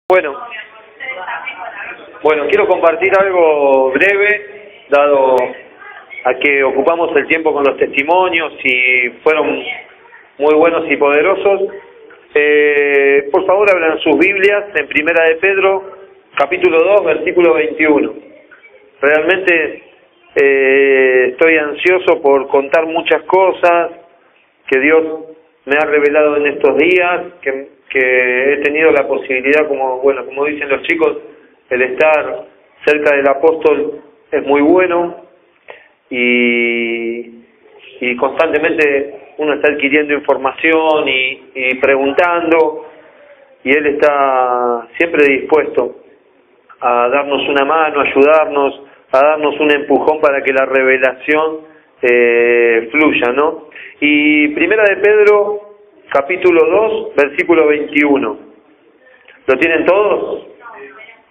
Bueno, quiero compartir algo breve, dado a que ocupamos el tiempo con los testimonios y fueron muy buenos y poderosos. Por favor, abran sus Biblias en Primera de Pedro, capítulo 2, versículo 21. Realmente estoy ansioso por contar muchas cosas que Dios me ha revelado en estos días, que he tenido la posibilidad, como dicen los chicos, el estar cerca del apóstol es muy bueno y constantemente uno está adquiriendo información y preguntando, y él está siempre dispuesto a darnos una mano, a ayudarnos, a darnos un empujón para que la revelación fluya, ¿no? Y Primera de Pedro, capítulo 2, versículo 21. ¿Lo tienen todos?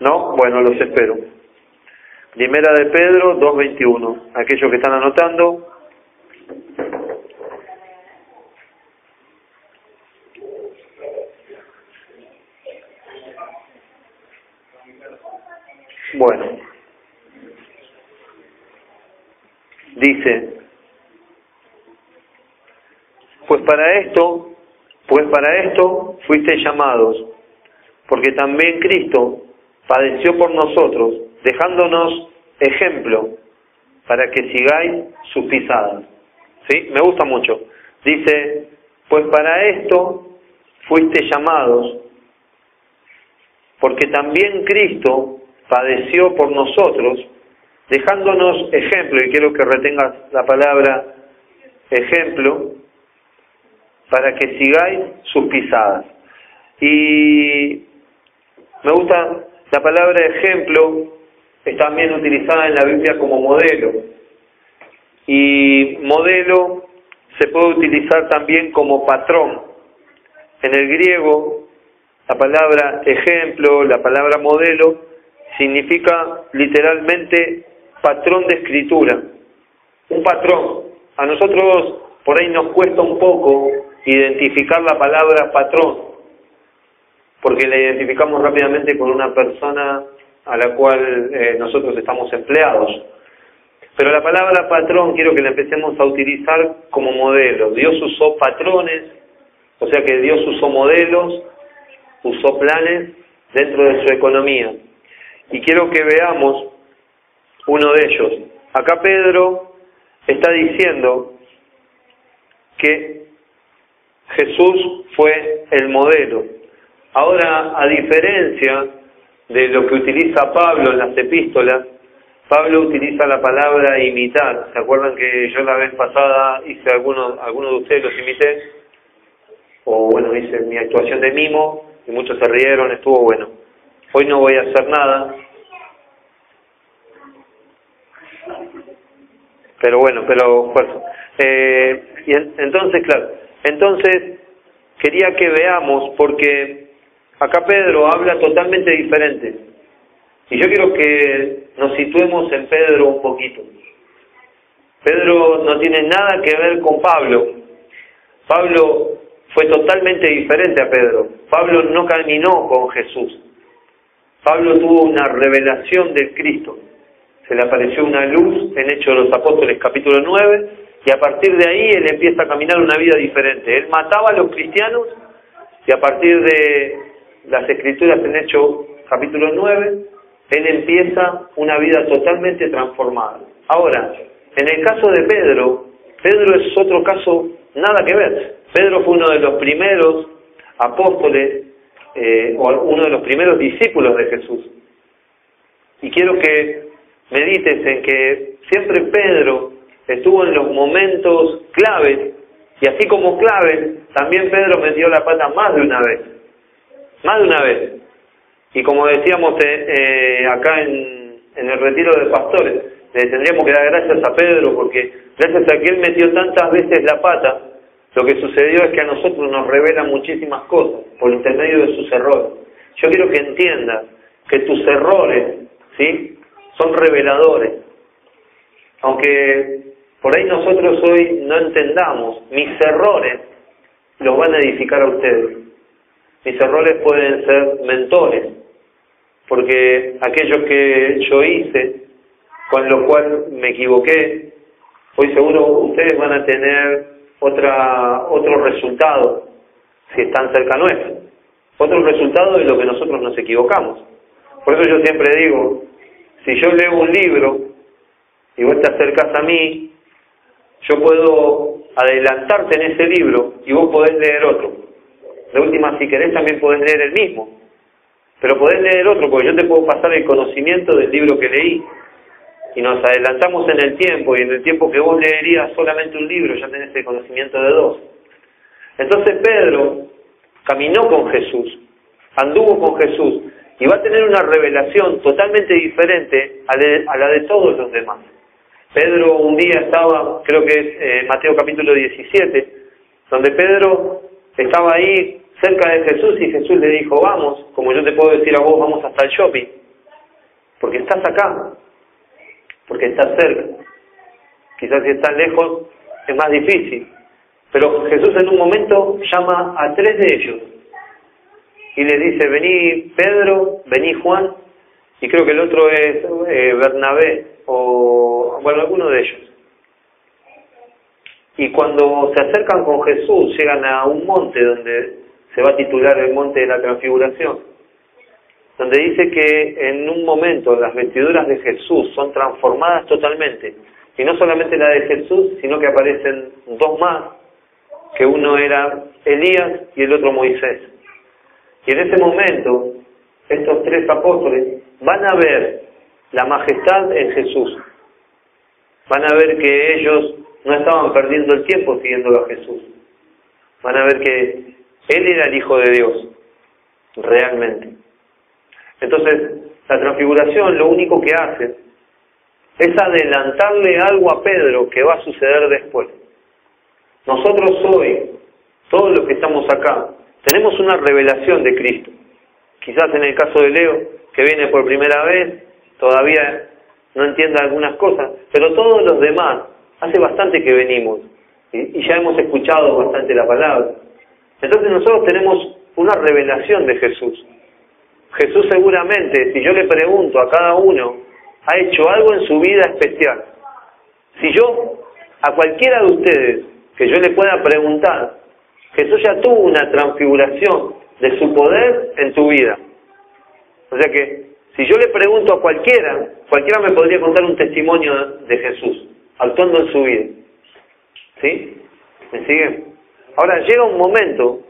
¿No? Bueno, los espero. Primera de Pedro 2:21. Aquellos que están anotando. Bueno. Dice: Pues para esto fuisteis llamados, porque también Cristo padeció por nosotros, dejándonos ejemplo, para que sigáis sus pisadas. ¿Sí? Me gusta mucho. Dice: pues para esto fuisteis llamados, porque también Cristo padeció por nosotros, dejándonos ejemplo, y quiero que retengas la palabra ejemplo, para que sigáis sus pisadas. Y me gusta la palabra ejemplo, es también utilizada en la Biblia como modelo. Y modelo se puede utilizar también como patrón. En el griego, la palabra ejemplo, la palabra modelo, significa literalmente patrón de escritura. Un patrón. A nosotros por ahí nos cuesta un poco identificar la palabra patrón, porque la identificamos rápidamente con una persona a la cual nosotros estamos empleados. Pero la palabra patrón quiero que la empecemos a utilizar como modelo. Dios usó patrones, o sea que Dios usó modelos, usó planes dentro de su economía. Y quiero que veamos uno de ellos. Acá Pedro está diciendo que Jesús fue el modelo. Ahora, a diferencia de lo que utiliza Pablo en las epístolas, Pablo utiliza la palabra imitar. ¿Se acuerdan que yo la vez pasada hice algunos de ustedes los imité? O bueno, hice mi actuación de mimo y muchos se rieron, estuvo bueno. Hoy no voy a hacer nada. Pero esfuerzo. Entonces quería que veamos, porque acá Pedro habla totalmente diferente. Y yo quiero que nos situemos en Pedro un poquito. Pedro no tiene nada que ver con Pablo. Pablo fue totalmente diferente a Pedro. Pablo no caminó con Jesús. Pablo tuvo una revelación del Cristo. Se le apareció una luz en Hechos de los Apóstoles, capítulo 9, y a partir de ahí él empieza a caminar una vida diferente. Él mataba a los cristianos, y a partir de las Escrituras en Hechos, capítulo 9, él empieza una vida totalmente transformada. Ahora, en el caso de Pedro es otro caso nada que ver. Pedro fue uno de los primeros apóstoles, o uno de los primeros discípulos de Jesús. Y quiero que medites en que siempre Pedro estuvo en los momentos claves, y así como claves, también Pedro metió la pata más de una vez. Más de una vez. Y como decíamos acá en el retiro de pastores, le tendríamos que dar gracias a Pedro, porque gracias a que él metió tantas veces la pata, lo que sucedió es que a nosotros nos revela muchísimas cosas por intermedio de sus errores. Yo quiero que entiendas que tus errores, ¿sí?, son reveladores. Aunque por ahí nosotros hoy no entendamos, mis errores los van a edificar a ustedes. Mis errores pueden ser mentores porque aquello que yo hice, con lo cual me equivoqué, hoy seguro ustedes van a tener otro resultado, si están cerca nuestro, otro resultado de lo que nosotros nos equivocamos. Por eso yo siempre digo, si yo leo un libro y vos te acercás a mí, yo puedo adelantarte en ese libro y vos podés leer otro. De última, si querés, también podés leer el mismo, pero podés leer otro, porque yo te puedo pasar el conocimiento del libro que leí, y nos adelantamos en el tiempo, y en el tiempo que vos leerías solamente un libro, ya tenés el conocimiento de dos. Entonces Pedro caminó con Jesús, anduvo con Jesús, y va a tener una revelación totalmente diferente a la de todos los demás. Pedro un día estaba, creo que es Mateo capítulo 17, donde Pedro estaba ahí cerca de Jesús y Jesús le dijo, vamos, como yo te puedo decir a vos, vamos hasta el shopping, porque estás acá, porque estás cerca. Quizás si estás lejos es más difícil, pero Jesús en un momento llama a 3 de ellos y les dice, vení Pedro, vení Juan, y creo que el otro es Bernabé, o bueno, alguno de ellos. Y cuando se acercan con Jesús, llegan a un monte donde se va a titular el monte de la transfiguración, donde dice que en un momento las vestiduras de Jesús son transformadas totalmente, y no solamente la de Jesús, sino que aparecen 2 más, que uno era Elías y el otro Moisés. Y en ese momento, estos 3 apóstoles van a ver la majestad en Jesús. Van a ver que ellos no estaban perdiendo el tiempo siguiéndolo a Jesús. Van a ver que Él era el Hijo de Dios, realmente. Entonces, la transfiguración lo único que hace es adelantarle algo a Pedro que va a suceder después. Nosotros hoy, todos los que estamos acá, tenemos una revelación de Cristo. Quizás en el caso de Leo, que viene por primera vez, todavía no entiende algunas cosas, pero todos los demás, hace bastante que venimos y ya hemos escuchado bastante la palabra. Entonces nosotros tenemos una revelación de Jesús. Jesús seguramente, si yo le pregunto a cada uno, ha hecho algo en su vida especial. Si yo, a cualquiera de ustedes, que yo le pueda preguntar, Jesús ya tuvo una transfiguración de su poder en tu vida. O sea que, si yo le pregunto a cualquiera me podría contar un testimonio de Jesús, actuando en su vida. ¿Sí? ¿Me siguen? Ahora llega un momento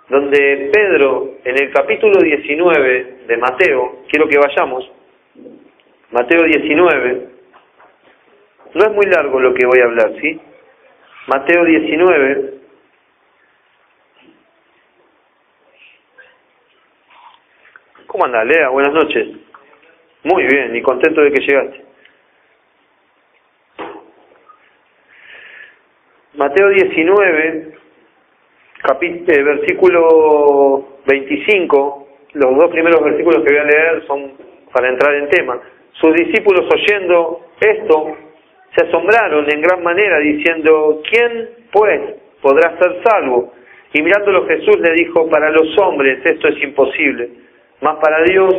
donde Pedro, en el capítulo 19 de Mateo, quiero que vayamos, Mateo 19, no es muy largo lo que voy a hablar, ¿sí? Mateo 19, ¿cómo anda, Lea? Buenas noches. Muy bien, y contento de que llegaste. Mateo 19, versículo 25, los 2 primeros versículos que voy a leer son para entrar en tema. Sus discípulos, oyendo esto, se asombraron en gran manera, diciendo, ¿quién, pues, podrá ser salvo? Y mirándolo Jesús le dijo, para los hombres esto es imposible, mas para Dios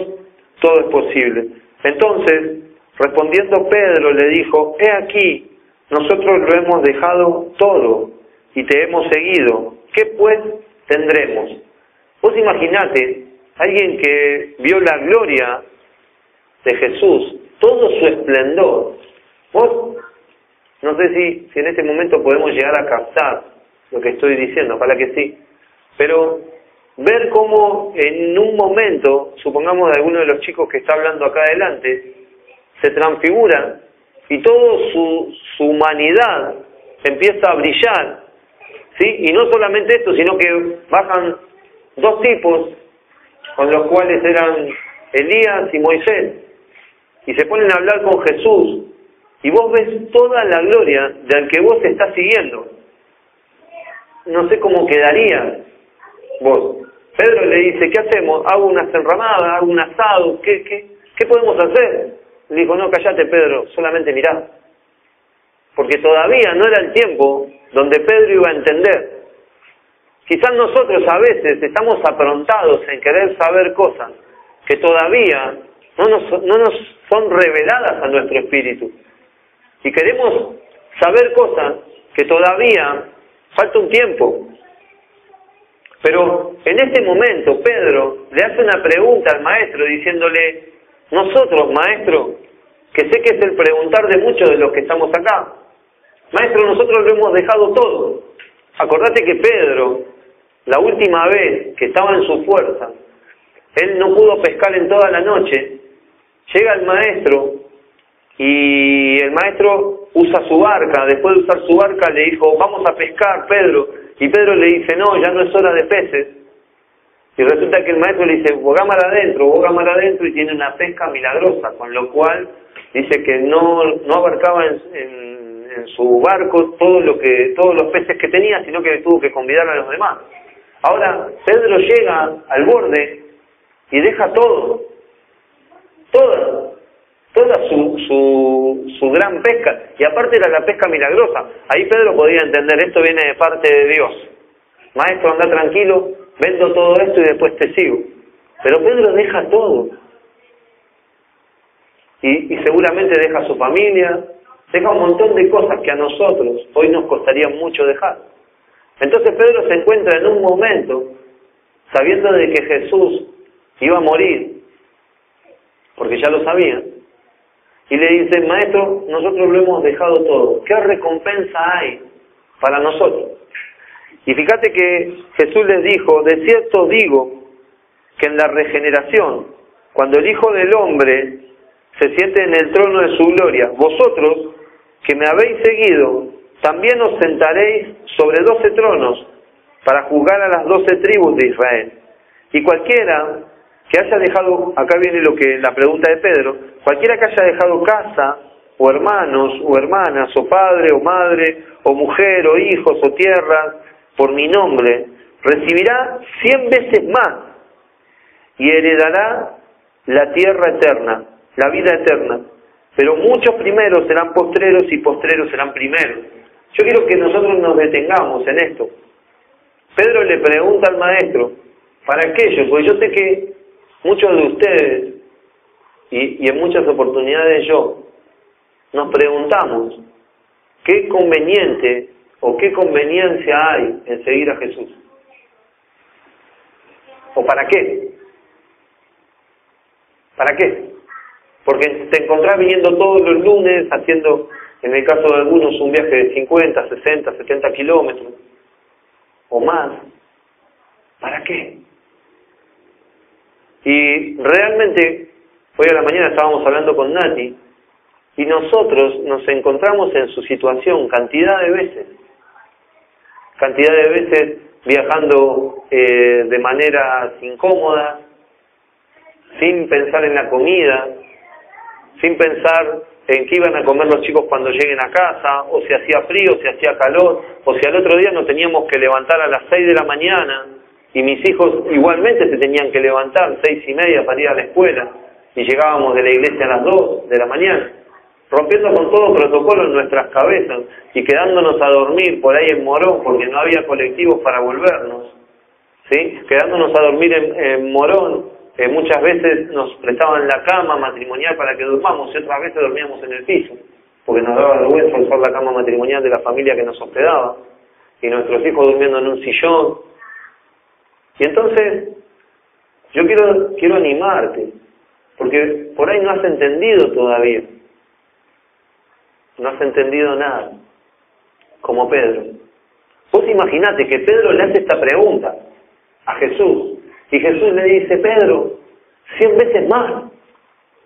todo es posible. Entonces, respondiendo Pedro, le dijo, he aquí, nosotros lo hemos dejado todo y te hemos seguido. ¿Qué pues tendremos? Vos imaginate, alguien que vio la gloria de Jesús, todo su esplendor. Vos, no sé si en este momento podemos llegar a captar lo que estoy diciendo, ojalá que sí, pero ver cómo en un momento, supongamos de alguno de los chicos que está hablando acá adelante, se transfigura y toda su humanidad empieza a brillar, ¿sí? Y no solamente esto, sino que bajan 2 tipos, con los cuales eran Elías y Moisés, y se ponen a hablar con Jesús, y vos ves toda la gloria de al que vos estás siguiendo. No sé cómo quedaría vos. Pedro le dice, ¿qué hacemos? Hago unas enramadas, hago un asado, ¿qué podemos hacer? Le dijo, no, cállate Pedro, solamente mirá. Porque todavía no era el tiempo donde Pedro iba a entender. Quizás nosotros a veces estamos aprontados en querer saber cosas que todavía no nos son reveladas a nuestro espíritu. Y queremos saber cosas que todavía falta un tiempo. Pero en este momento Pedro le hace una pregunta al maestro diciéndole: nosotros, maestro, que sé que es el preguntar de muchos de los que estamos acá, maestro, nosotros lo hemos dejado todo. Acordate que Pedro, la última vez que estaba en su fuerza, él no pudo pescar en toda la noche. Llega el maestro y el maestro usa su barca. Después de usar su barca le dijo: vamos a pescar, Pedro. Y Pedro le dice: no, ya no es hora de peces. Y resulta que el maestro le dice: boga mar adentro, y tiene una pesca milagrosa, con lo cual dice que no abarcaba en su barco todos los peces que tenía, sino que tuvo que convidar a los demás. Ahora Pedro llega al borde y deja toda su gran pesca, y aparte era la pesca milagrosa. Ahí Pedro podía entender: esto viene de parte de Dios. Maestro, anda tranquilo, vendo todo esto y después te sigo. Pero Pedro deja todo. Y seguramente deja a su familia, deja un montón de cosas que a nosotros hoy nos costaría mucho dejar. Entonces Pedro se encuentra en un momento, sabiendo de que Jesús iba a morir, porque ya lo sabía, y le dice: maestro, nosotros lo hemos dejado todo, ¿qué recompensa hay para nosotros? Y fíjate que Jesús les dijo: de cierto digo que en la regeneración, cuando el Hijo del Hombre se siente en el trono de su gloria, vosotros que me habéis seguido, también os sentaréis sobre 12 tronos para juzgar a las 12 tribus de Israel. Y cualquiera que haya dejado, acá viene la pregunta de Pedro, cualquiera que haya dejado casa, o hermanos, o hermanas, o padre, o madre, o mujer, o hijos, o tierras, por mi nombre, recibirá 100 veces más, y heredará la tierra eterna, la vida eterna. Pero muchos primeros serán postreros, y postreros serán primeros. Yo quiero que nosotros nos detengamos en esto. Pedro le pregunta al maestro, para aquellos, porque yo sé que muchos de ustedes, y en muchas oportunidades yo, nos preguntamos qué conveniente o qué conveniencia hay en seguir a Jesús. ¿O para qué? ¿Para qué? Porque te encontrás viniendo todos los lunes haciendo, en el caso de algunos, un viaje de 50, 60, 70 kilómetros o más. ¿Para qué? Y realmente, hoy a la mañana estábamos hablando con Nati, y nosotros nos encontramos en su situación cantidad de veces viajando de maneras incómodas, sin pensar en la comida, sin pensar en qué iban a comer los chicos cuando lleguen a casa, o si hacía frío, si hacía calor, o si al otro día nos teníamos que levantar a las 6 de la mañana, y mis hijos igualmente se tenían que levantar 6:30 para ir a la escuela, y llegábamos de la iglesia a las 2 de la mañana, rompiendo con todo protocolo en nuestras cabezas, y quedándonos a dormir por ahí en Morón, porque no había colectivos para volvernos, ¿sí? Quedándonos a dormir en Morón. Muchas veces nos prestaban la cama matrimonial para que durmamos, y otras veces dormíamos en el piso, porque nos daba vergüenza usar la cama matrimonial de la familia que nos hospedaba, y nuestros hijos durmiendo en un sillón. Y entonces, yo quiero animarte, porque por ahí no has entendido todavía, no has entendido nada, como Pedro. Vos imaginate que Pedro le hace esta pregunta a Jesús, y Jesús le dice: Pedro, 100 veces más,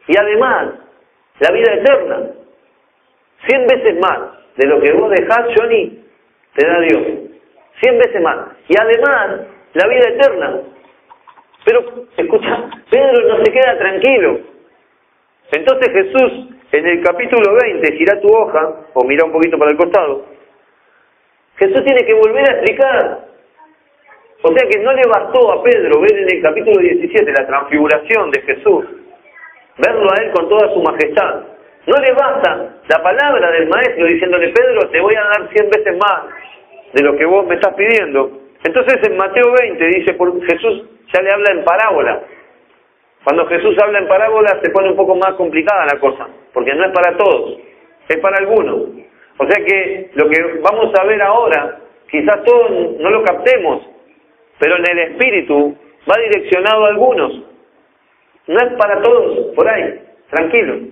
y además, la vida eterna, 100 veces más de lo que vos dejás, Johnny, te da Dios, 100 veces más, y además, la vida eterna. Pero, escucha, Pedro no se queda tranquilo. Entonces Jesús, en el capítulo 20, girá tu hoja, o mirá un poquito para el costado, Jesús tiene que volver a explicar. O sea que no le bastó a Pedro ver en el capítulo 17 la transfiguración de Jesús, verlo a él con toda su majestad. No le basta la palabra del maestro diciéndole: Pedro, te voy a dar 100 veces más de lo que vos me estás pidiendo. Entonces en Mateo 20 dice, Jesús ya le habla en parábola. Cuando Jesús habla en parábolas se pone un poco más complicada la cosa, porque no es para todos, es para algunos. O sea que lo que vamos a ver ahora, quizás todos no lo captemos, pero en el espíritu va direccionado a algunos. No es para todos, por ahí, tranquilo.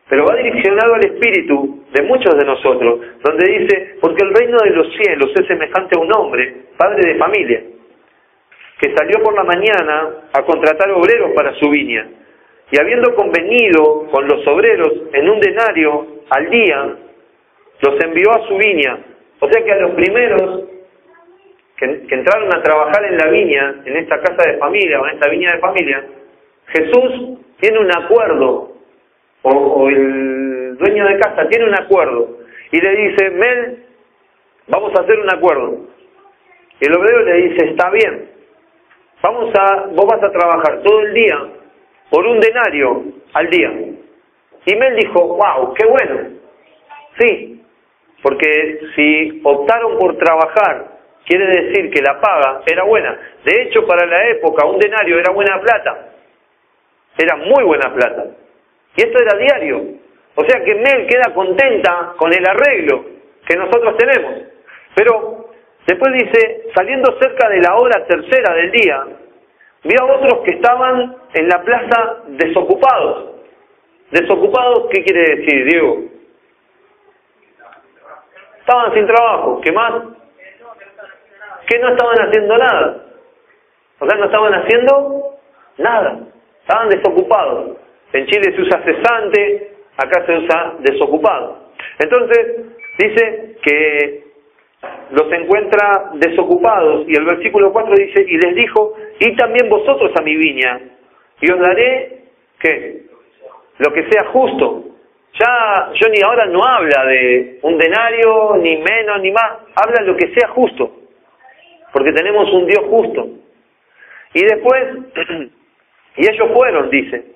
Pero va direccionado al espíritu de muchos de nosotros, donde dice, porque el reino de los cielos es semejante a un hombre, padre de familia, que salió por la mañana a contratar obreros para su viña, y habiendo convenido con los obreros en un denario al día, los envió a su viña. O sea que a los primeros que entraron a trabajar en la viña, en esta casa de familia o en esta viña de familia, Jesús tiene un acuerdo, o el dueño de casa tiene un acuerdo, y le dice, Mel, vamos a hacer un acuerdo. Y el obrero le dice, está bien, vos vas a trabajar todo el día por un denario al día. Y Mel dijo, wow, qué bueno. Sí, porque si optaron por trabajar, quiere decir que la paga era buena. De hecho, para la época, un denario era buena plata. Era muy buena plata. Y esto era diario. O sea que Mel queda contenta con el arreglo que nosotros tenemos. Pero después dice, saliendo cerca de la hora tercera del día, vio a otros que estaban en la plaza desocupados. ¿Desocupados qué quiere decir, Diego? Estaban sin trabajo. ¿Qué más? Que no estaban haciendo nada. O sea, no estaban haciendo nada. Estaban desocupados. En Chile se usa cesante, acá se usa desocupado. Entonces, dice que los encuentra desocupados, y el versículo 4 dice, y les dijo, y también vosotros a mi viña, y os daré, ¿qué? Lo que sea justo. Ya Johnny ahora no habla de un denario, ni menos, ni más, habla de lo que sea justo, porque tenemos un Dios justo. Y después, y ellos fueron, dice,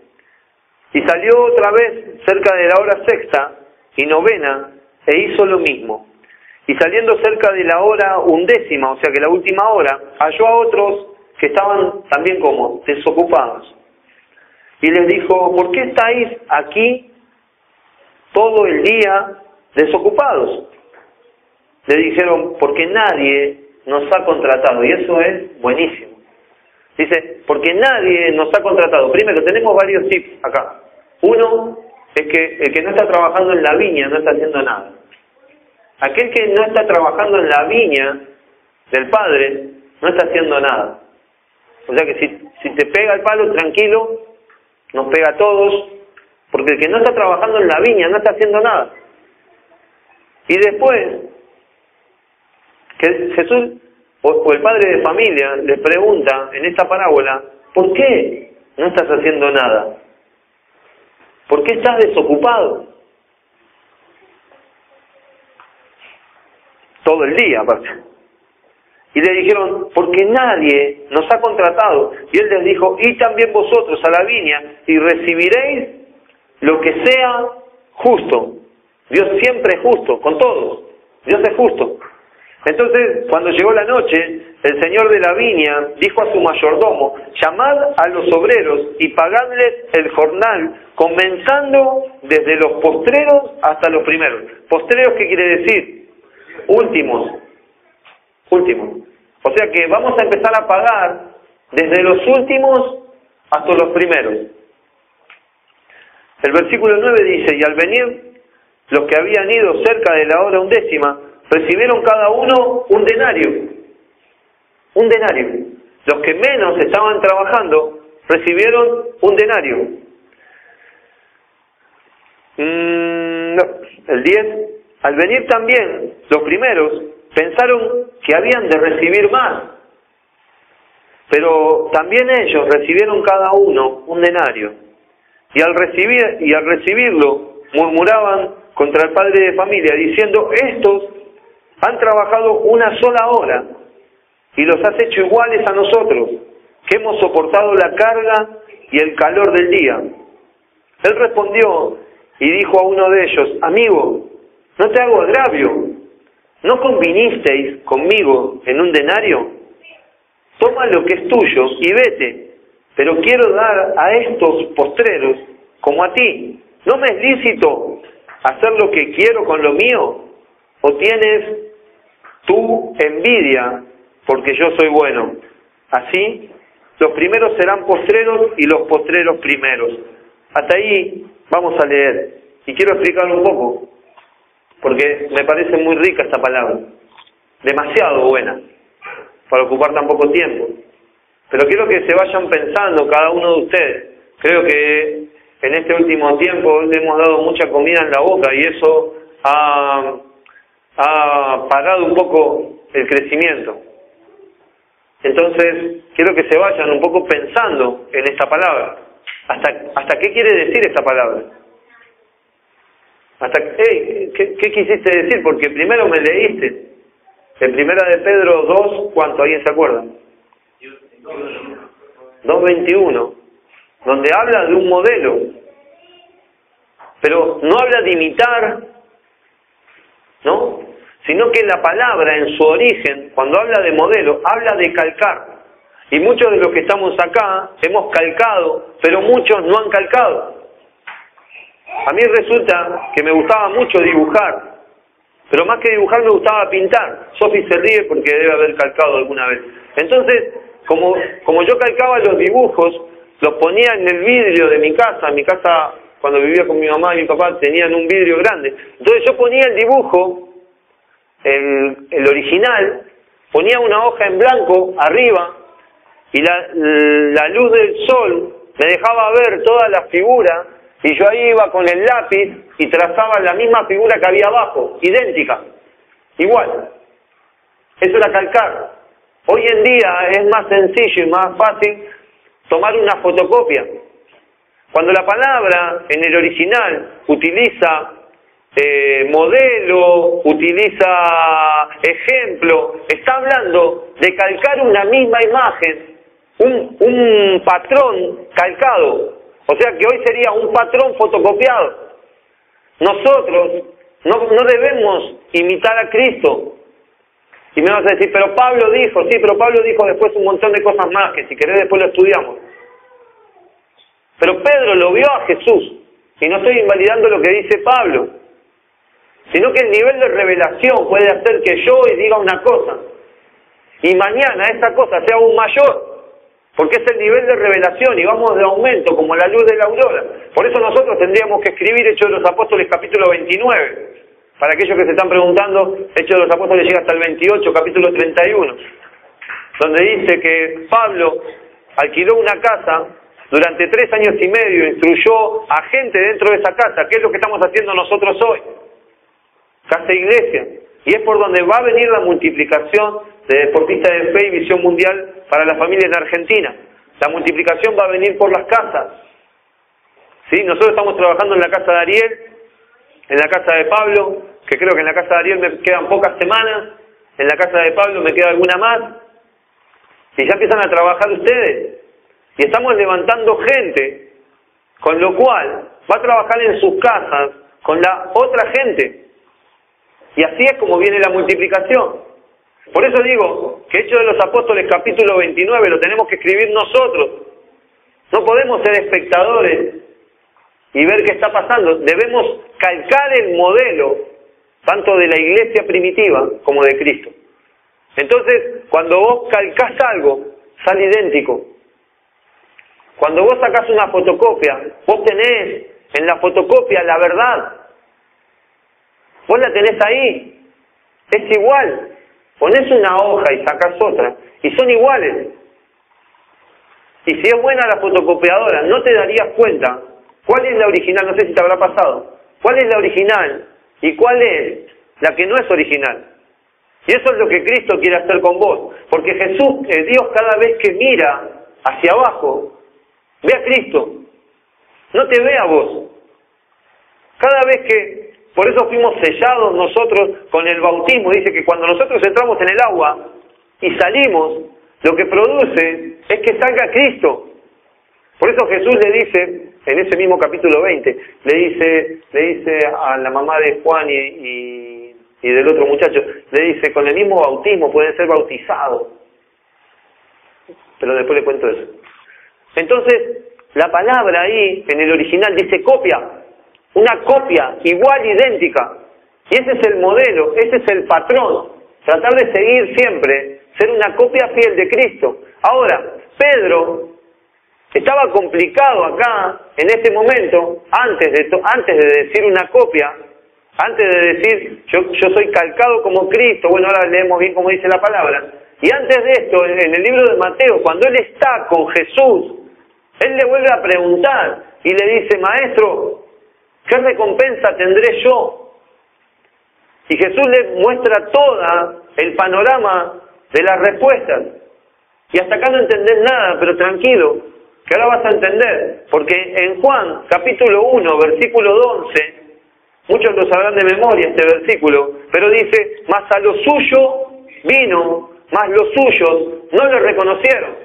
y salió otra vez cerca de la hora sexta y novena, e hizo lo mismo. Y saliendo cerca de la hora undécima, o sea que la última hora, halló a otros que estaban también como desocupados. Y les dijo, ¿por qué estáis aquí todo el día desocupados? Le dijeron, porque nadie nos ha contratado. Y eso es buenísimo. Dice, porque nadie nos ha contratado. Primero, tenemos varios tips acá. Uno es que el que no está trabajando en la viña no está haciendo nada. Aquel que no está trabajando en la viña del Padre no está haciendo nada. O sea que si te pega el palo, tranquilo, nos pega a todos, porque el que no está trabajando en la viña no está haciendo nada. Y después, que Jesús o el padre de familia le pregunta en esta parábola, ¿por qué no estás haciendo nada? ¿Por qué estás desocupado? Todo el día, aparte. Y le dijeron, porque nadie nos ha contratado. Y él les dijo, y también vosotros a la viña, y recibiréis lo que sea justo. Dios siempre es justo, con todos. Dios es justo. Entonces, cuando llegó la noche, el señor de la viña dijo a su mayordomo, llamad a los obreros y pagadles el jornal, comenzando desde los postreros hasta los primeros. ¿Postreros qué quiere decir? Últimos. O sea que vamos a empezar a pagar desde los últimos hasta los primeros. El versículo 9 dice, y al venir los que habían ido cerca de la hora undécima, recibieron cada uno un denario. Un denario. Los que menos estaban trabajando recibieron un denario. El 10. Al venir también los primeros, pensaron que habían de recibir más. Pero también ellos recibieron cada uno un denario. Y al recibirlo, murmuraban contra el padre de familia, diciendo, estos han trabajado una sola hora, y los has hecho iguales a nosotros, que hemos soportado la carga y el calor del día. Él respondió y dijo a uno de ellos, amigo, no te hago agravio, ¿no convinisteis conmigo en un denario? Toma lo que es tuyo y vete, pero quiero dar a estos postreros como a ti. ¿No me es lícito hacer lo que quiero con lo mío? ¿O tienes tú envidia porque yo soy bueno? Así, los primeros serán postreros y los postreros primeros. Hasta ahí vamos a leer. Y quiero explicarlo un poco, porque me parece muy rica esta palabra. Demasiado buena, para ocupar tan poco tiempo. Pero quiero que se vayan pensando cada uno de ustedes. Creo que en este último tiempo le hemos dado mucha comida en la boca y eso ha parado un poco el crecimiento. Entonces, quiero que se vayan un poco pensando en esta palabra. ¿Hasta qué quiere decir esta palabra? ¿Qué quisiste decir? Porque primero me leíste. En Primera de Pedro 2, ¿cuánto? ¿Alguien se acuerda? 2:21, donde habla de un modelo. Pero no habla de imitar, ¿no? Sino que la palabra en su origen, cuando habla de modelo, habla de calcar. Y muchos de los que estamos acá hemos calcado, pero muchos no han calcado. A mí resulta que me gustaba mucho dibujar, pero más que dibujar me gustaba pintar. Sofi se ríe porque debe haber calcado alguna vez. Entonces, como yo calcaba los dibujos, los ponía en el vidrio de mi casa. Mi casa, cuando vivía con mi mamá y mi papá, tenían un vidrio grande. Entonces yo ponía el dibujo, el original, ponía una hoja en blanco arriba y la luz del sol me dejaba ver toda la figura y yo ahí iba con el lápiz y trazaba la misma figura que había abajo, idéntica, igual. Eso era calcar. Hoy en día es más sencillo y más fácil tomar una fotocopia. Cuando la palabra en el original utiliza modelo, utiliza ejemplo, está hablando de calcar una misma imagen, un patrón calcado. O sea que hoy sería un patrón fotocopiado. Nosotros no debemos imitar a Cristo. Y me vas a decir, pero Pablo dijo, sí, pero Pablo dijo después un montón de cosas más, que si querés después lo estudiamos. Pero Pedro lo vio a Jesús, y no estoy invalidando lo que dice Pablo, sino que el nivel de revelación puede hacer que yo hoy diga una cosa, y mañana esa cosa sea aún mayor, porque es el nivel de revelación, y vamos de aumento, como la luz de la aurora. Por eso nosotros tendríamos que escribir Hechos de los Apóstoles capítulo 29, para aquellos que se están preguntando, Hechos de los Apóstoles llega hasta el 28, capítulo 31, donde dice que Pablo alquiló una casa durante 3 años y medio, instruyó a gente dentro de esa casa, que es lo que estamos haciendo nosotros hoy, casa iglesia, y es por donde va a venir la multiplicación de deportistas de fe y visión mundial para la familia en Argentina. La multiplicación va a venir por las casas. ¿Sí? Nosotros estamos trabajando en la casa de Ariel, en la casa de Pablo, que creo que en la casa de Ariel me quedan pocas semanas, en la casa de Pablo me queda alguna más, y ya empiezan a trabajar ustedes, y estamos levantando gente, con lo cual va a trabajar en sus casas con la otra gente, y así es como viene la multiplicación. Por eso digo que Hechos de los Apóstoles capítulo 29 lo tenemos que escribir nosotros. No podemos ser espectadores y ver qué está pasando. Debemos calcar el modelo tanto de la iglesia primitiva como de Cristo. Entonces, cuando vos calcás algo, sale idéntico. Cuando vos sacás una fotocopia, vos tenés en la fotocopia la verdad. Vos la tenés ahí. Es igual. Ponés una hoja y sacás otra, y son iguales. Y si es buena la fotocopiadora, no te darías cuenta cuál es la original, no sé si te habrá pasado, cuál es la original y cuál es la que no es original. Y eso es lo que Cristo quiere hacer con vos, porque Jesús, Dios, cada vez que mira hacia abajo, ve a Cristo, no te ve a vos. Cada vez que... Por eso fuimos sellados nosotros con el bautismo. Dice que cuando nosotros entramos en el agua y salimos, lo que produce es que salga Cristo. Por eso Jesús le dice, en ese mismo capítulo 20, le dice a la mamá de Juan y del otro muchacho, le dice, con el mismo bautismo pueden ser bautizados. Pero después le cuento eso. Entonces, la palabra ahí, en el original, dice copia. Una copia, igual, idéntica. Y ese es el modelo, ese es el patrón. Tratar de seguir siempre, ser una copia fiel de Cristo. Ahora, Pedro estaba complicado acá, en este momento, antes de decir una copia, antes de decir yo soy calcado como Cristo. Bueno, ahora leemos bien cómo dice la palabra. Y antes de esto, en el libro de Mateo, cuando él está con Jesús, él le vuelve a preguntar y le dice, Maestro, ¿qué recompensa tendré yo? Y Jesús le muestra todo el panorama de las respuestas. Y hasta acá no entendés nada, pero tranquilo, que ahora vas a entender. Porque en Juan, capítulo 1, versículo 11, muchos lo sabrán de memoria este versículo, pero dice, mas a lo suyo vino, mas los suyos no le reconocieron.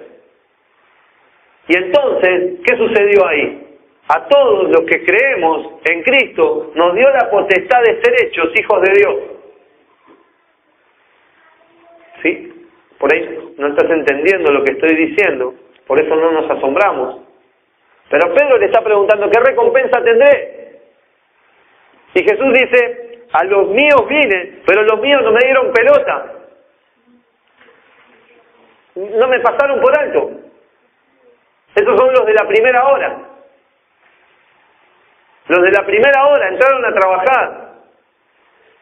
Y entonces, ¿qué sucedió ahí? A todos los que creemos en Cristo, nos dio la potestad de ser hechos hijos de Dios. ¿Sí? Por ahí no estás entendiendo lo que estoy diciendo, por eso no nos asombramos. Pero Pedro le está preguntando, ¿qué recompensa tendré? Y Jesús dice, a los míos vine, pero los míos no me dieron pelota. No me pasaron por alto. Esos son los de la primera hora. Los de la primera hora entraron a trabajar.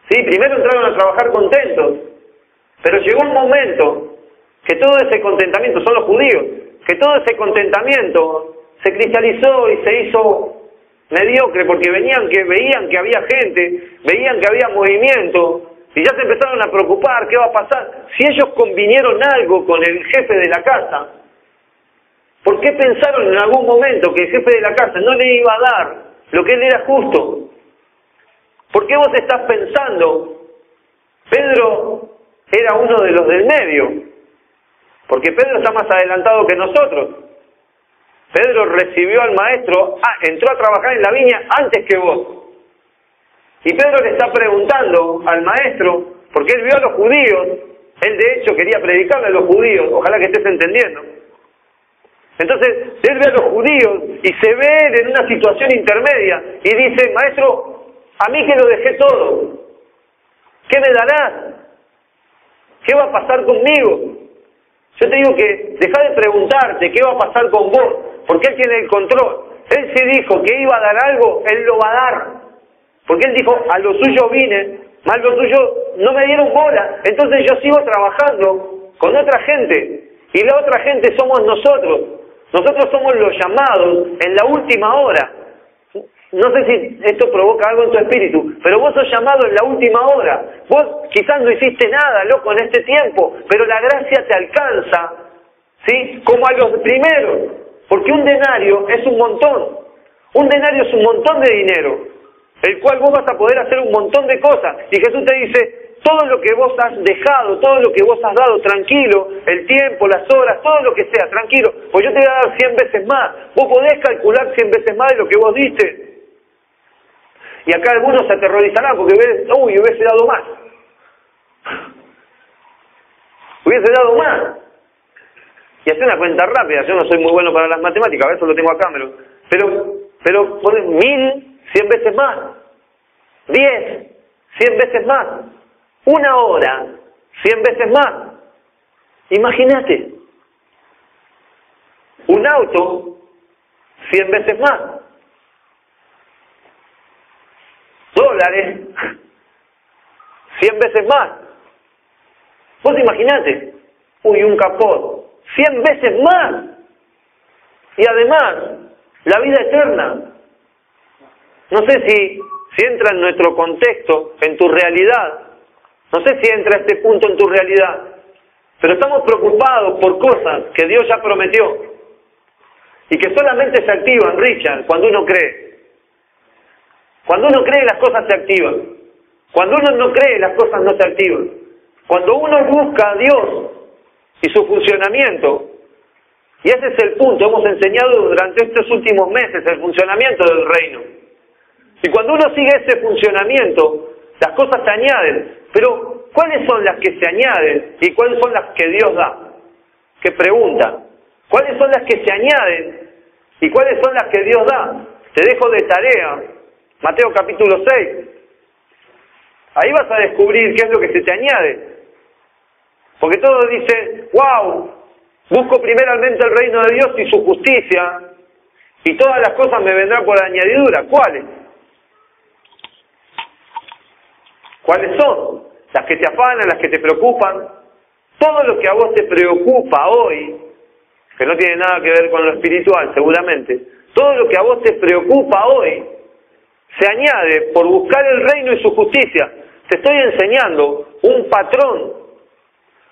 Sí, primero entraron a trabajar contentos. Pero llegó un momento que todo ese contentamiento, son los judíos, que todo ese contentamiento se cristalizó y se hizo mediocre, porque veían que había gente, veían que había movimiento, y ya se empezaron a preocupar, ¿qué va a pasar? Si ellos convinieron algo con el jefe de la casa, ¿por qué pensaron en algún momento que el jefe de la casa no le iba a dar lo que él era justo? ¿Por qué vos estás pensando? Pedro era uno de los del medio, porque Pedro está más adelantado que nosotros. Pedro recibió al maestro, entró a trabajar en la viña antes que vos. Y Pedro le está preguntando al maestro, porque él vio a los judíos, él de hecho quería predicarle a los judíos, ojalá que estés entendiendo. Entonces, él ve a los judíos y se ve en una situación intermedia y dice, Maestro, a mí que lo dejé todo, ¿qué me darás? ¿Qué va a pasar conmigo? Yo te digo que deja de preguntarte qué va a pasar con vos, porque él tiene el control. Él se dijo que iba a dar algo, él lo va a dar. Porque él dijo, a lo suyo vine, más lo suyo no me dieron bola, entonces yo sigo trabajando con otra gente. Y la otra gente somos nosotros. Nosotros somos los llamados en la última hora. No sé si esto provoca algo en tu espíritu, pero vos sos llamado en la última hora. Vos quizás no hiciste nada, loco, en este tiempo, pero la gracia te alcanza, ¿sí? Como a los primeros, porque un denario es un montón. Un denario es un montón de dinero, el cual vos vas a poder hacer un montón de cosas. Y Jesús te dice, todo lo que vos has dejado, todo lo que vos has dado, tranquilo, el tiempo, las horas, todo lo que sea, tranquilo, pues yo te voy a dar 100 veces más. Vos podés calcular 100 veces más de lo que vos diste. Y acá algunos se aterrorizarán porque hubiese dado más. Hubiese dado más. Y hacer una cuenta rápida, yo no soy muy bueno para las matemáticas, a veces lo tengo acá, pero ponen 1000, 100 veces más. 10, 100 veces más. 1 hora, 100 veces más. Imagínate. Un auto, 100 veces más. Dólares, 100 veces más. Vos imaginate, un capot, 100 veces más. Y además, la vida eterna. No sé si entra en nuestro contexto, en tu realidad. No sé si entra a este punto en tu realidad. Pero estamos preocupados por cosas que Dios ya prometió. Y que solamente se activan, Richard, cuando uno cree. Cuando uno cree, las cosas se activan. Cuando uno no cree, las cosas no se activan. Cuando uno busca a Dios y su funcionamiento, y ese es el punto, hemos enseñado durante estos últimos meses el funcionamiento del reino. Y cuando uno sigue ese funcionamiento, las cosas se añaden. Pero, ¿cuáles son las que se añaden y cuáles son las que Dios da? ¿Qué pregunta? ¿Cuáles son las que se añaden? ¿Y cuáles son las que Dios da? Te dejo de tarea, Mateo capítulo 6. Ahí vas a descubrir qué es lo que se te añade. Porque todo dice, wow, busco primeramente el reino de Dios y su justicia, y todas las cosas me vendrán por añadidura. ¿Cuáles? ¿Cuáles son? Las que te afanan, las que te preocupan. Todo lo que a vos te preocupa hoy, que no tiene nada que ver con lo espiritual seguramente, todo lo que a vos te preocupa hoy, se añade por buscar el reino y su justicia. Te estoy enseñando un patrón,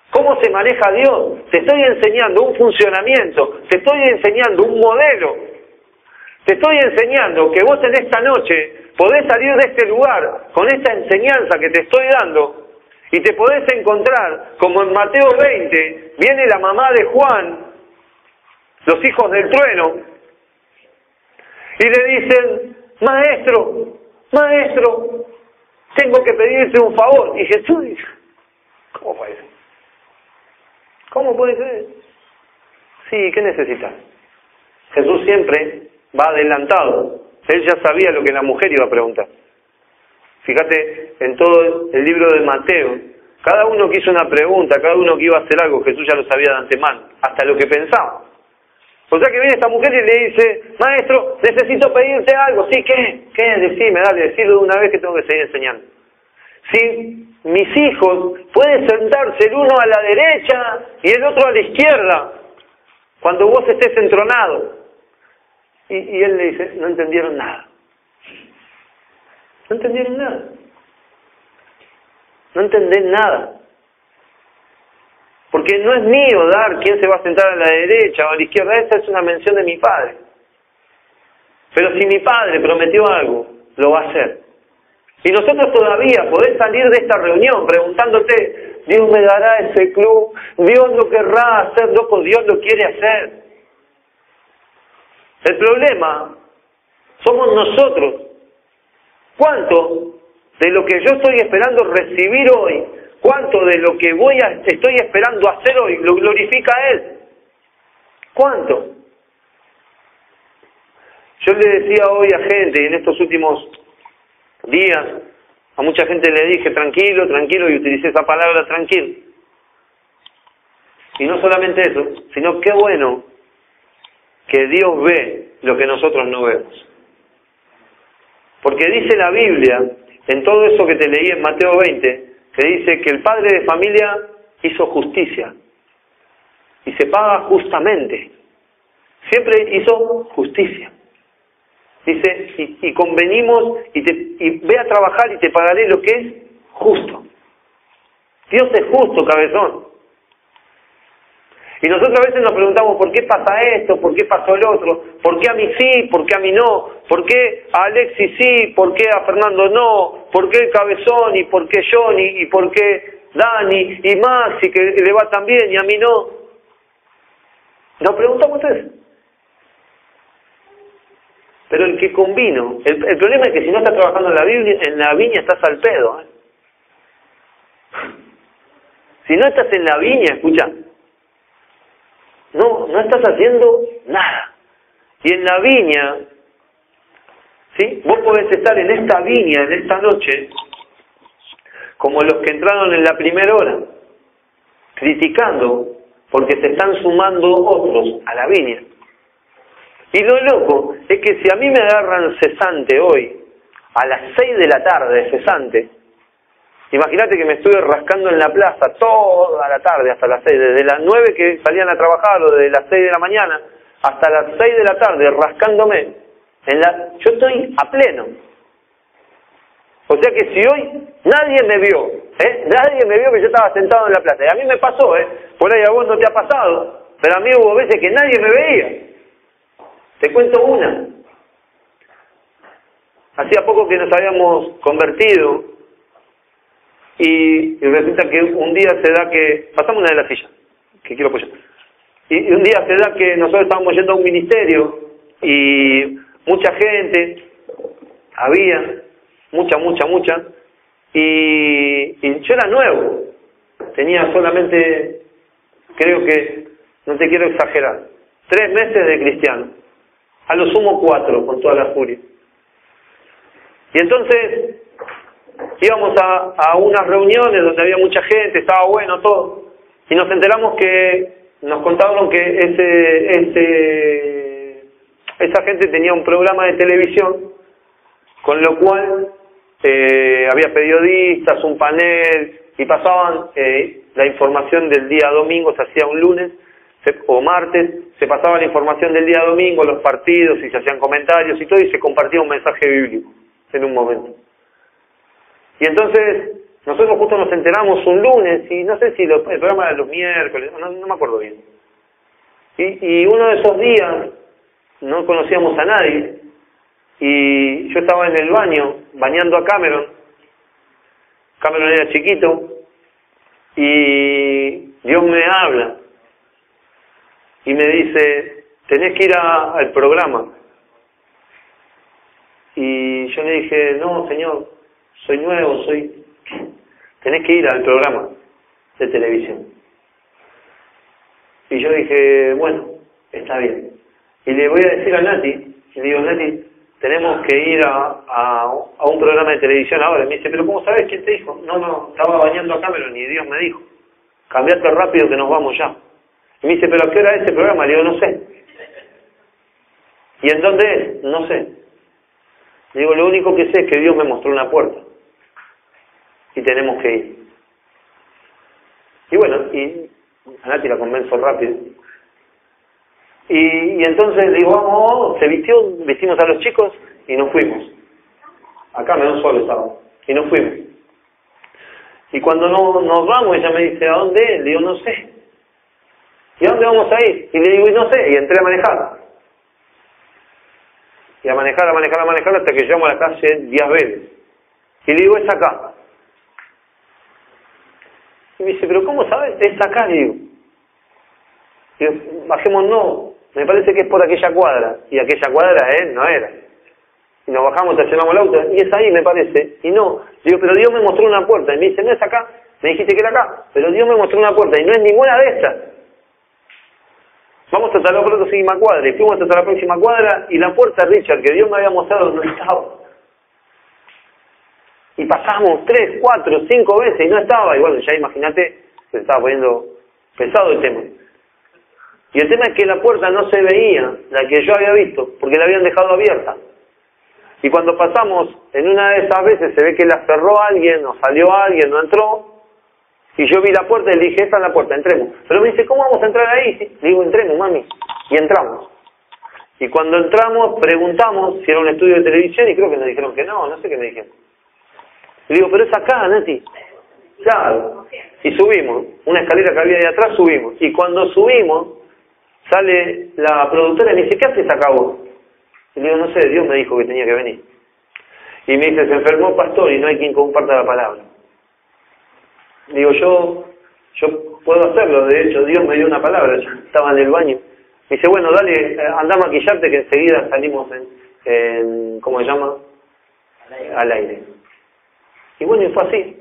cómo se maneja Dios, te estoy enseñando un funcionamiento, te estoy enseñando un modelo, te estoy enseñando que vos en esta noche podés salir de este lugar con esta enseñanza que te estoy dando y te podés encontrar, como en Mateo 20, viene la mamá de Juan, los hijos del trueno, y le dicen, maestro, maestro, tengo que pedirte un favor. Y Jesús dice, ¿cómo puede ser? ¿Cómo puede ser? Sí, ¿qué necesitas? Jesús siempre va adelantado. Él ya sabía lo que la mujer iba a preguntar. Fíjate, en todo el libro de Mateo, cada uno que hizo una pregunta, cada uno que iba a hacer algo, Jesús ya lo sabía de antemano, hasta lo que pensaba. O sea que viene esta mujer y le dice, maestro, necesito pedirte algo. Sí, ¿qué? ¿Qué? Decime, dale, decirlo de una vez que tengo que seguir enseñando. Si mis hijos pueden sentarse el uno a la derecha y el otro a la izquierda, cuando vos estés entronado. Y él le dice, no entendieron nada. No entendieron nada. No entendés nada. Porque no es mío dar quién se va a sentar a la derecha o a la izquierda. Esa es una mención de mi Padre. Pero si mi Padre prometió algo, lo va a hacer. Y nosotros todavía podés salir de esta reunión preguntándote, Dios me dará ese club, Dios lo querrá hacer, loco, Dios lo quiere hacer. El problema somos nosotros. ¿Cuánto de lo que yo estoy esperando recibir hoy, cuánto de lo que estoy esperando hacer hoy lo glorifica a Él? ¿Cuánto? Yo le decía hoy a gente, y en estos últimos días, a mucha gente le dije tranquilo, tranquilo, y utilicé esa palabra tranquilo. Y no solamente eso, sino qué bueno que Dios ve lo que nosotros no vemos. Porque dice la Biblia, en todo eso que te leí en Mateo 20, que dice que el padre de familia hizo justicia. Y se paga justamente. Siempre hizo justicia. Dice, y convenimos, y ve a trabajar y te pagaré lo que es justo. Dios es justo, cabezón. Y nosotros a veces nos preguntamos, ¿por qué pasa esto? ¿Por qué pasó el otro? ¿Por qué a mí sí? ¿Por qué a mí no? ¿Por qué a Alexis sí? ¿Por qué a Fernando no? ¿Por qué el cabezón? ¿Y por qué Johnny? ¿Y por qué Dani? ¿Y Maxi que le va tan bien y a mí no? Nos preguntamos eso. Pero el que convino, el problema es que si no estás trabajando en la viña estás al pedo. Si no estás en la viña, escucha, no estás haciendo nada. Y en la viña, ¿sí? Vos podés estar en esta viña, en esta noche, como los que entraron en la primera hora, criticando porque se están sumando otros a la viña. Y lo loco es que si a mí me agarran cesante hoy, a las 6 de la tarde, cesante, imagínate que me estuve rascando en la plaza toda la tarde hasta las 6, desde las 9 que salían a trabajar o desde las 6 de la mañana hasta las 6 de la tarde rascándome. Yo estoy a pleno. O sea que si hoy nadie me vio, nadie me vio que yo estaba sentado en la plaza. Y a mí me pasó, por ahí a vos no te ha pasado, pero a mí hubo veces que nadie me veía. Te cuento una. Hacía poco que nos habíamos convertido y resulta que un día se da que... Pasamos una de las sillas, que quiero apoyar. Y un día se da que nosotros estábamos yendo a un ministerio y mucha gente, había, mucha, y yo era nuevo. Tenía solamente, creo que, no te quiero exagerar, 3 meses de cristiano. A lo sumo 4, con toda la furia. Y entonces íbamos a unas reuniones donde había mucha gente, estaba bueno todo, y nos enteramos nos contaron que esa gente tenía un programa de televisión, con lo cual había periodistas, un panel, y pasaban la información del día domingo, se hacía un lunes o martes, se pasaba la información del día domingo, los partidos, y se hacían comentarios y todo, y se compartía un mensaje bíblico en un momento. Y entonces nosotros justo nos enteramos un lunes, y no sé si el programa era los miércoles, no me acuerdo bien. Y uno de esos días no conocíamos a nadie, y yo estaba en el baño bañando a Cameron. Cameron era chiquito, y Dios me habla y me dice: tenés que ir al programa. Y yo le dije: no, Señor, soy nuevo, tenés que ir al programa de televisión. Y yo dije: bueno, está bien. Y le voy a decir a Nati, y le digo: Nati, tenemos que ir a un programa de televisión ahora. Y me dice: pero ¿cómo sabes? ¿Quién te dijo? No, estaba bañando a Cameron y Dios me dijo: cambiate rápido que nos vamos ya. Y me dice: ¿pero a qué hora es ese programa? Le digo: no sé. ¿Y en dónde es? No sé. Le digo: lo único que sé es que Dios me mostró una puerta y tenemos que ir. Y bueno, y a Nati la convenzo rápido. Y entonces le digo: vamos, se vistió, vestimos a los chicos y nos fuimos. Acá me da un solo estaba. Y nos fuimos. Y cuando nos vamos, ella me dice: ¿a dónde? Le digo: no sé. ¿Y a dónde vamos a ir? Y le digo: y no sé. Y entré a manejar. Y a manejar hasta que llegamos a la calle Díaz Vélez. Y le digo: es acá. Y me dice: ¿pero cómo sabes? Es acá, le digo. Y bajemos, no. Me parece que es por aquella cuadra. Y aquella cuadra no era. Y nos bajamos, estacionamos el auto. Y es ahí, me parece. Y no. Digo: pero Dios me mostró una puerta. Y me dice: no es acá. Me dijiste que era acá. Pero Dios me mostró una puerta. Y no es ninguna de estas. Vamos hasta la próxima cuadra. Y fuimos hasta la próxima cuadra. Y la puerta, Richard, que Dios me había mostrado, no estaba. Y pasamos 3, 4, 5 veces y no estaba. Y bueno, ya imagínate, se estaba poniendo pesado el tema. Y el tema es que la puerta no se veía, la que yo había visto, porque la habían dejado abierta. Y cuando pasamos, en una de esas veces se ve que la cerró alguien, o salió alguien, no entró. Y yo vi la puerta y le dije: esta es la puerta, entremos. Pero me dice: ¿cómo vamos a entrar ahí? Le digo: entremos, mami. Y entramos. Y cuando entramos, preguntamos si era un estudio de televisión y creo que nos dijeron que no sé qué me dijeron. Le digo: pero es acá, Nati. Claro. Y subimos, una escalera que había de atrás, subimos. Y cuando subimos, sale la productora y me dice: ¿qué haces acá vos? Y le digo: no sé, Dios me dijo que tenía que venir. Y me dice: se enfermó el pastor y no hay quien comparta la palabra. Digo: yo puedo hacerlo, de hecho Dios me dio una palabra, yo estaba en el baño. Me dice: bueno, dale, anda a maquillarte que enseguida salimos en ¿cómo se llama? Al aire. Y bueno, y fue así.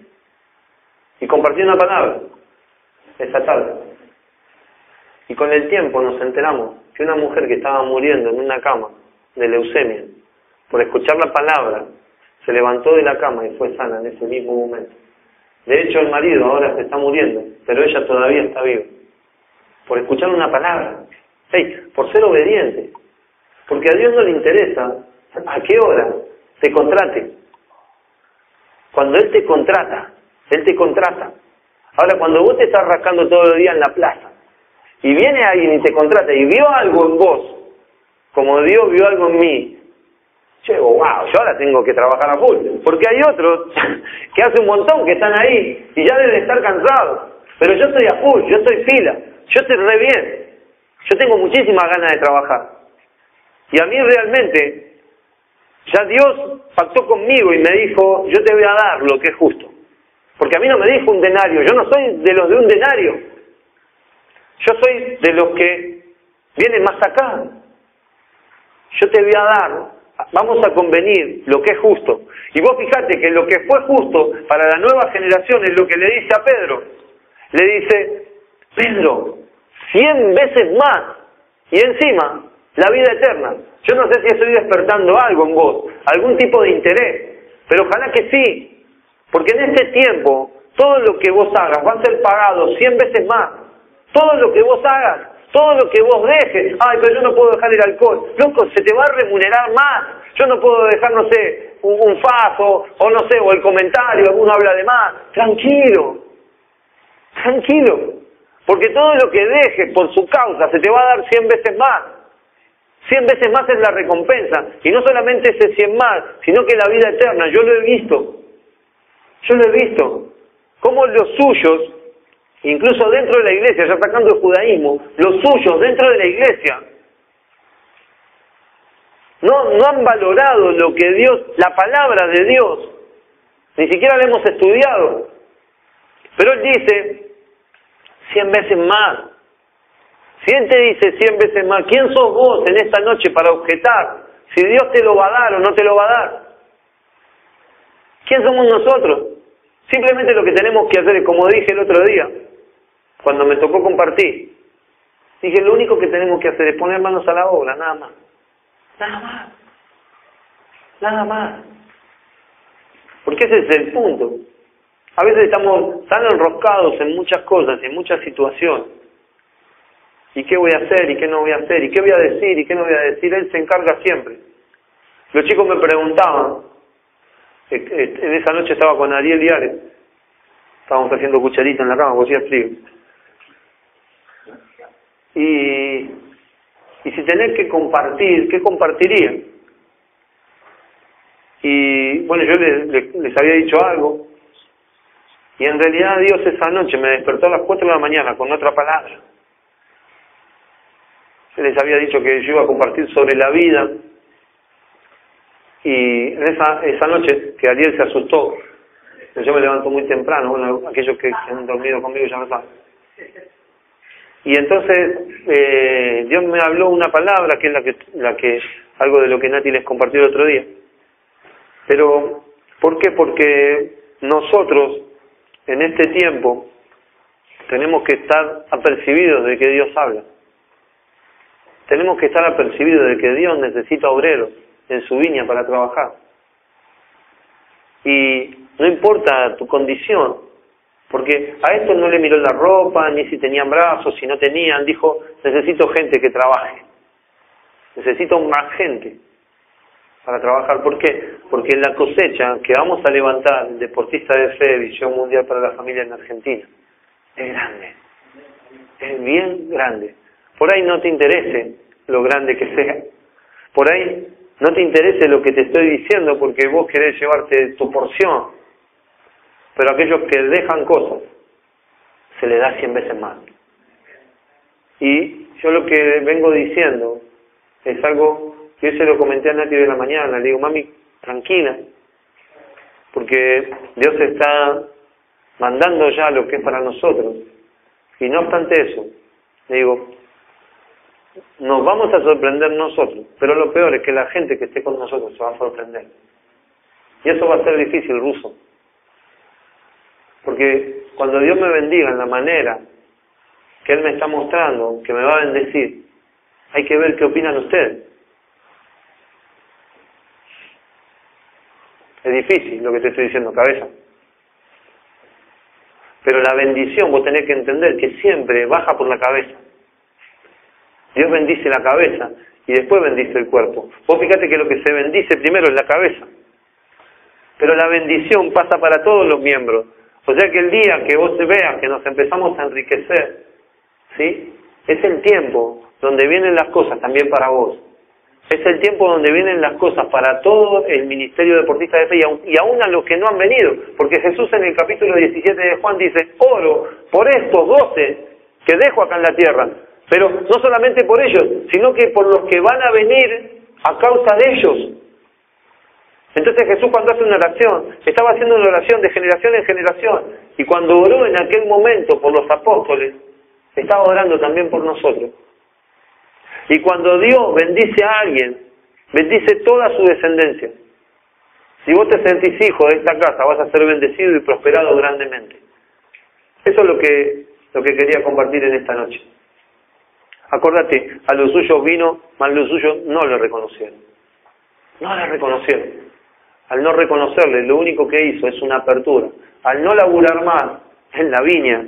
Y compartí una palabra esa tarde. Y con el tiempo nos enteramos que una mujer que estaba muriendo en una cama de leucemia, por escuchar la palabra, se levantó de la cama y fue sana en ese mismo momento. De hecho, el marido ahora se está muriendo, pero ella todavía está viva. Por escuchar una palabra. Por ser obediente. Porque a Dios no le interesa a qué hora te contrate. Cuando Él te contrata, Él te contrata. Ahora, cuando vos te estás rascando todo el día en la plaza, y viene alguien y te contrata, y vio algo en vos, como Dios vio algo en mí, yo digo: wow, yo ahora tengo que trabajar a full. Porque hay otros que hace un montón que están ahí, y ya deben estar cansados. Pero yo estoy a full, yo estoy pila, yo estoy re bien. Yo tengo muchísimas ganas de trabajar. Y a mí realmente, ya Dios pactó conmigo y me dijo: yo te voy a dar lo que es justo. Porque a mí no me dijo un denario, yo no soy de los de un denario. Yo soy de los que vienen más acá. Yo te voy a dar, vamos a convenir lo que es justo. Y vos fijate que lo que fue justo para la nueva generación es lo que le dice a Pedro. Le dice: Pedro, 100 veces más y encima la vida eterna. Yo no sé si estoy despertando algo en vos, algún tipo de interés, pero ojalá que sí, porque en este tiempo todo lo que vos hagas va a ser pagado 100 veces más. Todo lo que vos hagas, todo lo que vos dejes, ay, pero yo no puedo dejar el alcohol, loco, se te va a remunerar más. Yo no puedo dejar, no sé, un faso, o no sé, o el comentario, alguno habla de más. Tranquilo, tranquilo, porque todo lo que dejes por su causa se te va a dar 100 veces más. 100 veces más es la recompensa, y no solamente ese 100 más, sino que la vida eterna. Yo lo he visto, cómo los suyos, incluso dentro de la iglesia, ya sacando el judaísmo, los suyos dentro de la iglesia, no han valorado lo que Dios, la palabra de Dios, ni siquiera la hemos estudiado. Pero Él dice 100 veces más. Si Él te dice 100 veces más, ¿quién sos vos en esta noche para objetar si Dios te lo va a dar o no te lo va a dar? ¿Quién somos nosotros? Simplemente lo que tenemos que hacer es, como dije el otro día, cuando me tocó compartir, dije, lo único que tenemos que hacer es poner manos a la obra, nada más. Nada más. Nada más. Porque ese es el punto. A veces estamos tan enroscados en muchas cosas, en muchas situaciones. ¿Y qué voy a hacer? ¿Y qué no voy a hacer? ¿Y qué voy a decir? ¿Y qué no voy a decir? Él se encarga siempre. Los chicos me preguntaban, en esa noche estaba con Ariel y Ale, estábamos haciendo cucharita en la cama porque hacía frío. Y si tenés que compartir, ¿qué compartiría? Y bueno, yo les había dicho algo, y en realidad Dios esa noche me despertó a las 4 de la mañana con otra palabra. Yo les había dicho que yo iba a compartir sobre la vida, y en esa noche que Ariel se asustó, yo me levanto muy temprano, bueno, aquellos que han dormido conmigo ya lo saben. Y entonces Dios me habló una palabra que es la que algo de lo que Nati les compartió el otro día. Pero ¿por qué? Porque nosotros en este tiempo tenemos que estar apercibidos de que Dios habla. Tenemos que estar apercibidos de que Dios necesita obreros en su viña para trabajar. Y no importa tu condición, porque a esto no le miró la ropa, ni si tenían brazos, si no tenían, dijo, necesito gente que trabaje. Necesito más gente para trabajar. ¿Por qué? Porque la cosecha que vamos a levantar, el deportista de fe, Visión Mundial para la Familia en Argentina, es grande. Es bien grande. Por ahí no te interese lo grande que sea. Por ahí no te interese lo que te estoy diciendo porque vos querés llevarte tu porción. Pero a aquellos que dejan cosas, se les da 100 veces más. Y yo lo que vengo diciendo es algo que yo se lo comenté a Nati de la mañana. Le digo, mami, tranquila, porque Dios está mandando ya lo que es para nosotros. Y no obstante eso, le digo, nos vamos a sorprender nosotros, pero lo peor es que la gente que esté con nosotros se va a sorprender. Y eso va a ser difícil, Ruso. Porque cuando Dios me bendiga en la manera que Él me está mostrando, que me va a bendecir, hay que ver qué opinan ustedes. Es difícil lo que te estoy diciendo, cabeza. Pero la bendición, vos tenés que entender que siempre baja por la cabeza. Dios bendice la cabeza y después bendice el cuerpo. Vos fíjate que lo que se bendice primero es la cabeza. Pero la bendición pasa para todos los miembros. O sea que el día que vos veas que nos empezamos a enriquecer, ¿sí? Es el tiempo donde vienen las cosas también para vos. Es el tiempo donde vienen las cosas para todo el ministerio deportista de fe y aún a los que no han venido. Porque Jesús en el capítulo 17 de Juan dice, oro por estos 12 que dejo acá en la tierra. Pero no solamente por ellos, sino que por los que van a venir a causa de ellos. Entonces Jesús cuando hace una oración, estaba haciendo una oración de generación en generación. Y cuando oró en aquel momento por los apóstoles, estaba orando también por nosotros. Y cuando Dios bendice a alguien, bendice toda su descendencia. Si vos te sentís hijo de esta casa, vas a ser bendecido y prosperado grandemente. Eso es lo que quería compartir en esta noche. Acordate, a los suyos vino, mas los suyos no le reconocieron. No le reconocieron. Al no reconocerle, lo único que hizo es una apertura. Al no laburar más en la viña,